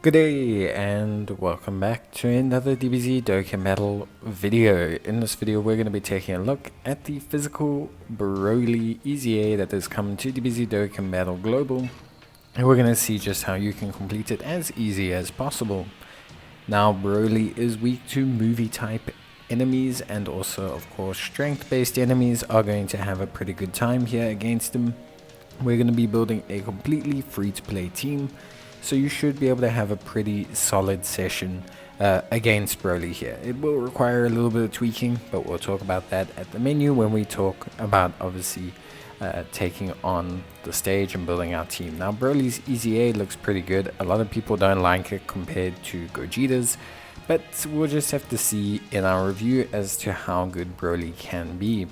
Good day and welcome back to another Dbz Dokkan battle video. In this video we're going to be taking a look at the physical Broly EZA that has come to Dbz Dokkan Battle Global, and we're going to see just how you can complete it as easy as possible. Now Broly is weak to movie type enemies, and also of course strength based enemies are going to have a pretty good time here against him. We're going to be building a completely free to play team, so you should be able to have a pretty solid session against Broly here. It will require a little bit of tweaking, but we'll talk about that at the menu when we talk about obviously taking on the stage and building our team. Now Broly's EZA looks pretty good. A lot of people don't like it compared to Gogeta's, but we'll just have to see in our review as to how good Broly can be.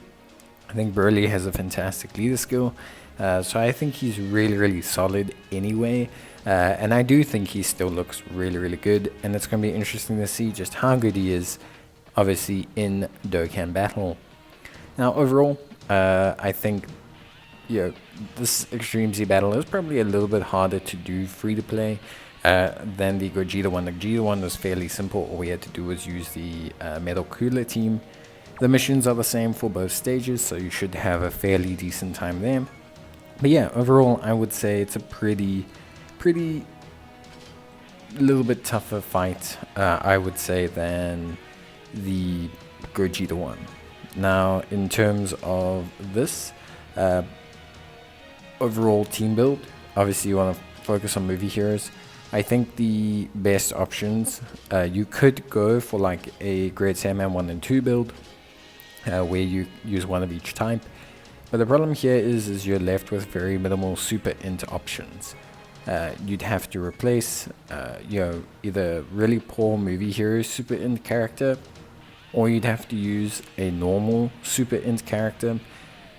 I think Broly has a fantastic leader skill, so I think he's really solid anyway. And I do think he still looks really good, and it's going to be interesting to see just how good he is, obviously, in Dokkan Battle. Now, overall, I think, this Extreme Z battle is probably a little bit harder to do free to play than the Gogeta one. The Gogeta one was fairly simple. All we had to do was use the Metal Cooler team. The missions are the same for both stages, so you should have a fairly decent time there. But yeah, overall, I would say it's a pretty little bit tougher fight, I would say, than the Gogeta one. Now, in terms of this overall team build, obviously you want to focus on movie heroes. I think the best options, you could go for like a Great Saiyan 1 and 2 build, where you use one of each type. But the problem here is you're left with very minimal super int options. You'd have to replace either really poor movie hero super int character, or you'd have to use a normal super int character,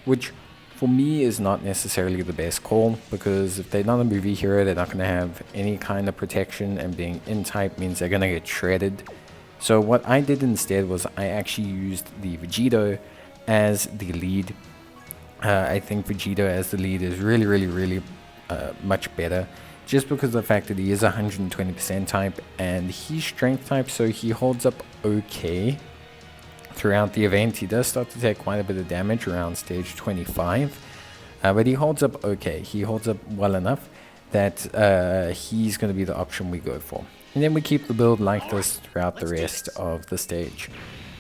which for me is not necessarily the best call, because if they're not a movie hero, they're not going to have any kind of protection, and being int type means they're going to get shredded. So what I did instead was I actually used the Vegito as the lead. I think Vegito as the lead is really much better, just because of the fact that he is 120% type and he's strength type, so he holds up okay throughout the event. He does start to take quite a bit of damage around stage 25, but he holds up okay. He holds up well enough that he's going to be the option we go for. And then we keep the build like this throughout the rest of the stage.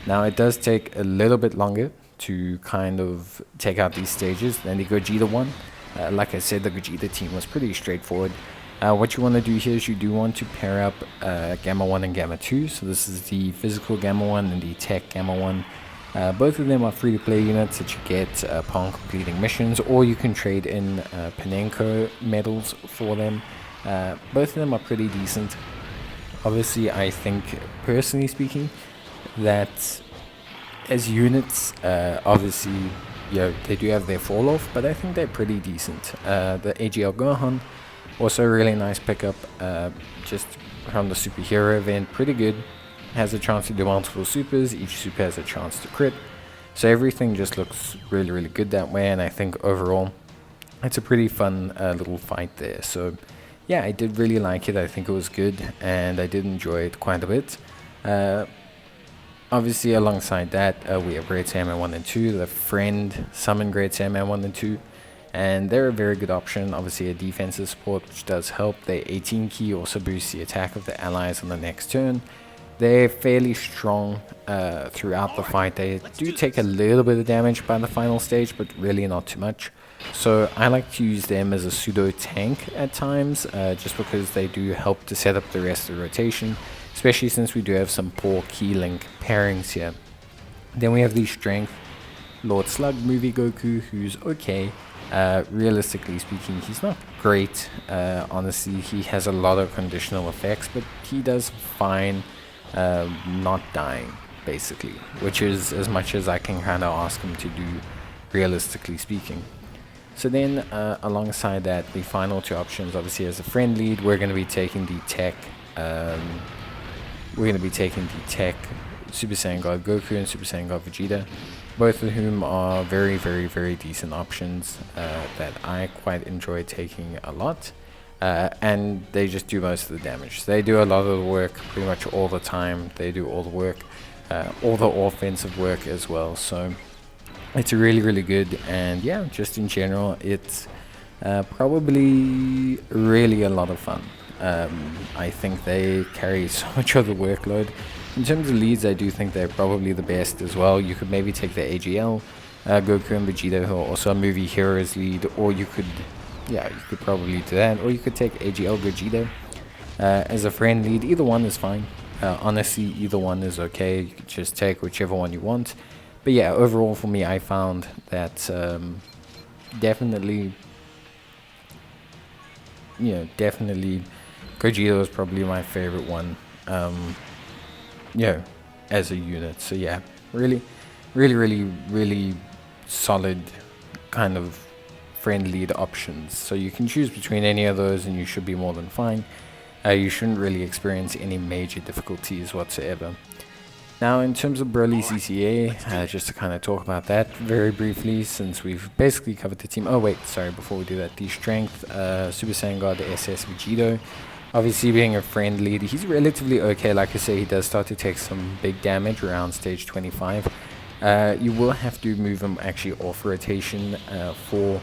Now it does take a little bit longer to kind of take out these stages than the Gogeta one. Like I said, the Gogeta team was pretty straightforward. What you want to do here is you do want to pair up Gamma 1 and Gamma 2. So this is the physical Gamma 1 and the tech Gamma 1. Both of them are free to play units that you get upon completing missions, or you can trade in Panenko medals for them. Both of them are pretty decent. Obviously, I think, personally speaking, that as units, obviously, they do have their fall off, but I think they're pretty decent. The AGL Gohan, also a really nice pickup, just from the superhero event, pretty good. Has a chance to do multiple supers, each super has a chance to crit, so everything just looks really good that way, and I think overall it's a pretty fun little fight there. So yeah, I did really like it. I think it was good, and I did enjoy it quite a bit. Obviously, alongside that, we have Great Saiyan 1 and 2. The friend summon Great Saiyan 1 and 2, and they're a very good option. Obviously, a defensive support, which does help. Their 18 key also boosts the attack of the allies on the next turn. They're fairly strong throughout the fight. They do take a little bit of damage by the final stage, but really not too much. So I like to use them as a pseudo tank at times, just because they do help to set up the rest of the rotation, especially since we do have some poor key link pairings here. Then we have the strength Lord Slug movie Goku, who's okay. Realistically speaking, he's not great. Honestly, he has a lot of conditional effects, but he does fine not dying, basically, which is as much as I can kind of ask him to do, realistically speaking. So then, alongside that, the final two options, obviously as a friend lead, we're going to be taking the tech Super Saiyan God Goku and Super Saiyan God Vegeta, both of whom are very decent options that I quite enjoy taking a lot. and they just do most of the damage. They do a lot of the work pretty much all the time. They do all the work, all the offensive work as well. So it's really good, and yeah, just in general, it's probably really a lot of fun. I think they carry so much of the workload. In terms of leads, I do think they're probably the best as well. You could maybe take the AGL, Goku and Vegeta, who are also movie heroes lead, or you could, yeah, you could probably do that, or you could take AGL Gogeta as a friend lead. Either one is fine. Honestly, either one is okay. You could just take whichever one you want. But yeah, overall for me, I found that definitely Gogeta was probably my favorite one. As a unit. So yeah, really solid kind of friend lead options. So you can choose between any of those, and you should be more than fine. You shouldn't really experience any major difficulties whatsoever. Now, in terms of Broly EZA, just to kind of talk about that very briefly, since we've basically covered the team. Oh wait, sorry, before we do that, the strength, Super Saiyan God SS Vegito. Obviously, being a friend lead, he's relatively okay. Like I say, he does start to take some big damage around stage 25. You will have to move him actually off rotation for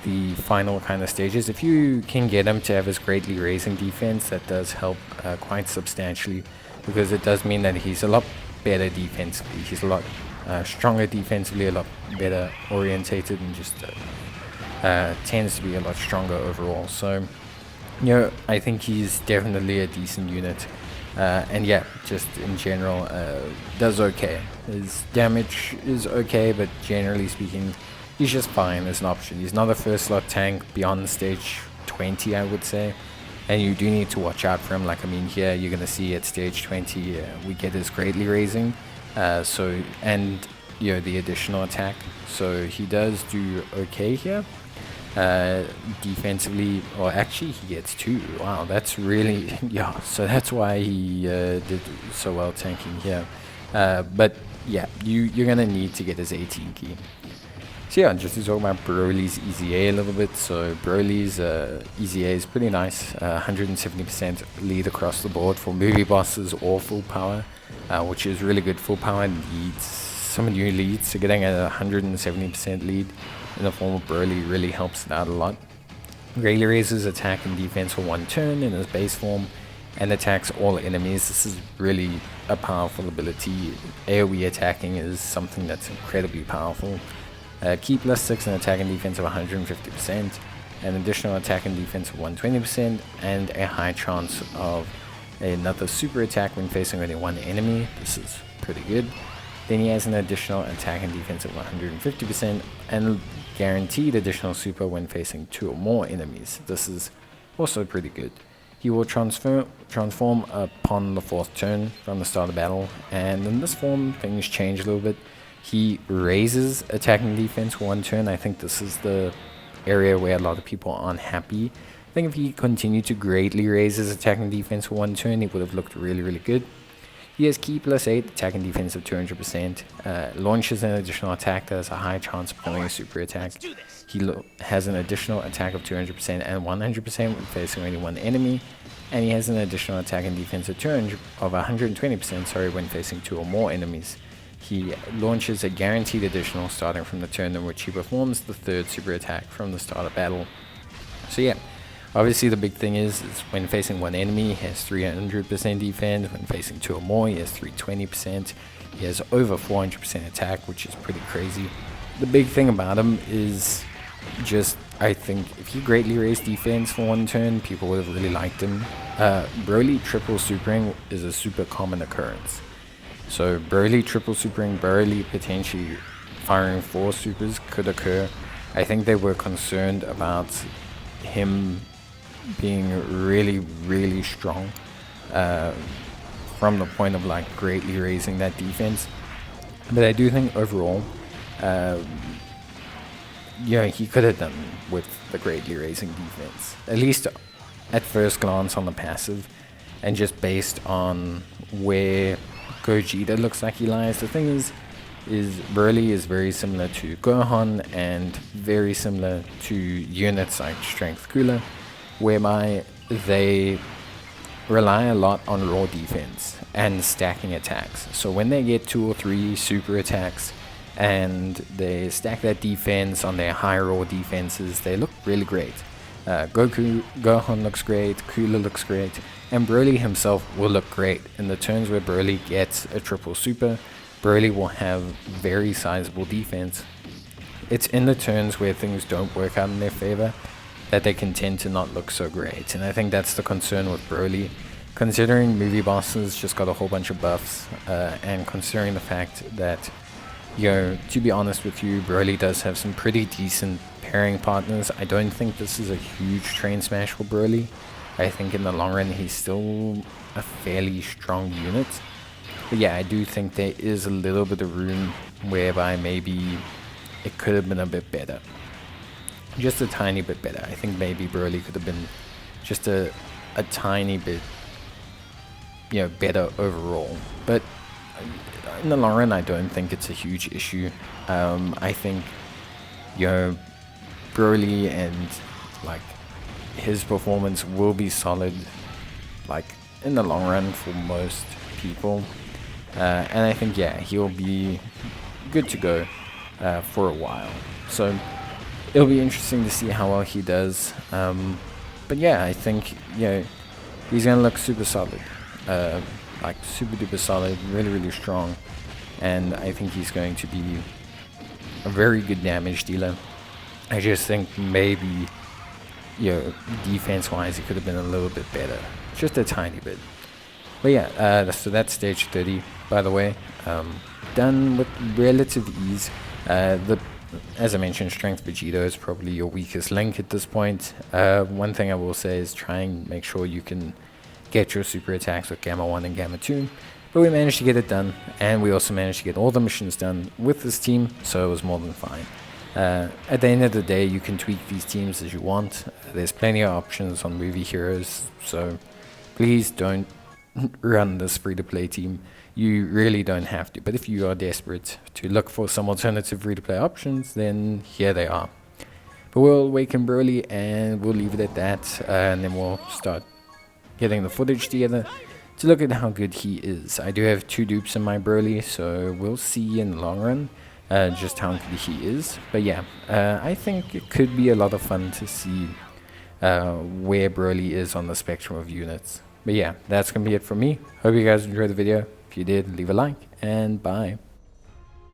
the final kind of stages. If you can get him to have his greatly raising defense, that does help quite substantially, because it does mean that he's a lot better defensively. He's a lot stronger defensively, a lot better orientated, and just tends to be a lot stronger overall. So, I think he's definitely a decent unit. And yeah, just in general, does okay. His damage is okay, but generally speaking, he's just fine as an option. He's not a first slot tank beyond stage 20, I would say. And you do need to watch out for him. Like, I mean, here you're going to see at stage 20, we get his greatly raising. And the additional attack. So he does do okay here. Defensively, or actually he gets 2. Wow, that's really, yeah, so that's why he did so well tanking here. But yeah, you're gonna need to get his 18 key. So yeah, just to talk about Broly's EZA a little bit. So Broly's EZA is pretty nice, 170% lead across the board for movie bosses or full power, which is really good. Full power leads, some new leads, so getting a 170% lead in the form of Broly really helps it out a lot. Greatly raises attack and defense for 1 turn in his base form, and attacks all enemies. This is really a powerful ability. AoE attacking is something that's incredibly powerful. Key +6 and attack and defense of 150%, an additional attack and defense of 120%, and a high chance of another super attack when facing only 1 enemy. This is pretty good. Then he has an additional attack and defense of 150%, and guaranteed additional super when facing 2 or more enemies. This is also pretty good. He will transform upon the 4th turn from the start of battle, and in this form things change a little bit. He raises attack and defense for 1 turn. I think this is the area where a lot of people aren't happy. I think if he continued to greatly raise his attack and defense for 1 turn, he would have looked really good. He has key +8, attack and defense of 200%, launches an additional attack that has a high chance of becoming a super attack. He has an additional attack of 200% and 100% when facing only 1 enemy, and he has an additional attack and defense of 120%, when facing 2 or more enemies. He launches a guaranteed additional starting from the turn in which he performs the 3rd super attack from the start of battle. So yeah. Obviously, the big thing is when facing 1 enemy, he has 300% defense. When facing 2 or more, he has 320%. He has over 400% attack, which is pretty crazy. The big thing about him is just, I think, if he greatly raised defense for 1 turn, people would have really liked him. Broly triple supering is a super common occurrence. So Broly triple supering, Broly potentially firing 4 supers could occur. I think they were concerned about him being really strong from the point of like greatly raising that defense. But I do think overall he could have done with the greatly raising defense, at least at first glance on the passive, and just based on where Gogeta looks like he lies. The thing is Broly is very similar to Gohan and very similar to units like Strength Cooler. whereby they rely a lot on raw defense and stacking attacks. So when they get 2 or 3 super attacks and they stack that defense on their high raw defenses, they look really great. Gohan looks great, Cooler looks great, and Broly himself will look great. In the turns where Broly gets a triple super, Broly will have very sizable defense. It's in the turns where things don't work out in their favor that they can tend to not look so great, and I think that's the concern with Broly. Considering movie bosses just got a whole bunch of buffs, and considering the fact that, to be honest with you, Broly does have some pretty decent pairing partners. I don't think this is a huge train smash for Broly. I think in the long run he's still a fairly strong unit. But yeah, I do think there is a little bit of room whereby maybe it could have been a bit better. Just a tiny bit better. I think maybe Broly could have been just a tiny bit, better overall. But in the long run, I don't think it's a huge issue. I think, Broly and his performance will be solid, in the long run for most people. And I think, he'll be good to go for a while. So it'll be interesting to see how well he does. But yeah, I think, he's going to look super solid. Super duper solid, really, really strong. And I think he's going to be a very good damage dealer. I just think maybe, defense-wise, he could have been a little bit better. Just a tiny bit. But yeah, so that's stage 30, by the way. Done with relative ease. As I mentioned, Strength Vegeta is probably your weakest link at this point. One thing I will say is try and make sure you can get your super attacks with Gamma 1 and Gamma 2. But we managed to get it done, and we also managed to get all the missions done with this team, so it was more than fine. At the end of the day, you can tweak these teams as you want. There's plenty of options on Movie Heroes, so please don't run this free-to-play team. You really don't have to, but if you are desperate to look for some alternative free-to-play options, then here they are. But we'll awaken Broly, and we'll leave it at that, and then we'll start getting the footage together to look at how good he is. I do have 2 dupes in my Broly, so we'll see in the long run just how good he is. But yeah, I think it could be a lot of fun to see where Broly is on the spectrum of units. But yeah, that's going to be it from me. Hope you guys enjoyed the video. If you did, leave a like, and bye.